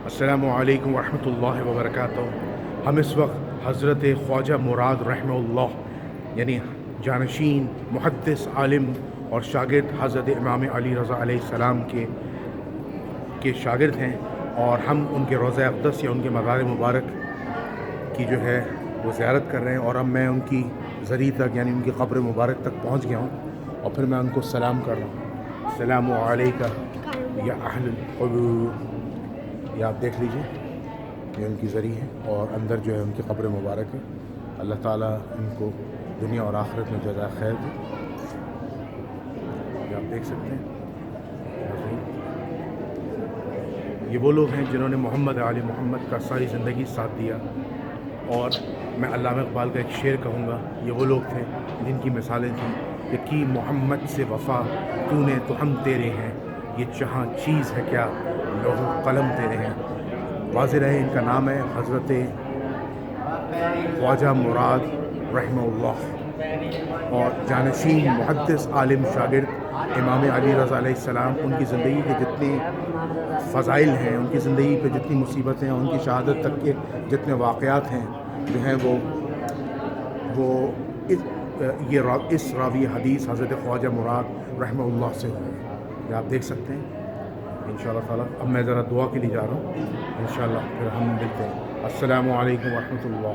السلام علیکم ورحمۃ اللہ وبرکاتہ۔ ہم اس وقت حضرت خواجہ مراد رحمہ اللہ یعنی جانشین محدث عالم اور شاگرد حضرت امام علی رضا علیہ السلام کے شاگرد ہیں، اور ہم ان کے روضہ اقدس یا ان کے مزار مبارک کی جو ہے وہ زیارت کر رہے ہیں، اور اب میں ان کی زری تک یعنی ان کی قبر مبارک تک پہنچ گیا ہوں، اور پھر میں ان کو سلام کر رہا ہوں۔ السلام علیکم یا اہل القبور۔ یہ آپ دیکھ لیجئے، یہ ان کی زری ہے، اور اندر جو ہے ان کی قبر مبارک ہے۔ اللہ تعالیٰ ان کو دنیا اور آخرت میں جزائے خیر دے۔ یہ آپ دیکھ سکتے ہیں، یہ وہ لوگ ہیں جنہوں نے محمد علی محمد کا ساری زندگی ساتھ دیا، اور میں علامہ اقبال کا ایک شعر کہوں گا، یہ وہ لوگ تھے جن کی مثالیں تھیں کہ کی محمد سے وفا تو نے تو ہم تیرے ہیں، یہ جہاں چیز ہے کیا لوح و قلم تیرے ہیں۔ واضح رہے ان کا نام ہے حضرت خواجہ مراد رحمہ اللہ، اور جانشین محدث عالم شاگرد امام علی رضا علیہ السلام۔ ان کی زندگی کے جتنے فضائل ہیں، ان کی زندگی پہ جتنی مصیبتیں ہیں، ان کی شہادت تک کے جتنے واقعات ہیں جو ہیں وہ اس راوی حدیث حضرت خواجہ مراد رحمہ اللہ سے ہوئے۔ یہ آپ دیکھ سکتے ہیں انشاءاللہ تعالیٰ۔ اب میں ذرا دعا کے لیے جا رہا ہوں، انشاءاللہ پھر ہم ملتے ہیں۔ السلام علیکم ورحمۃ اللہ۔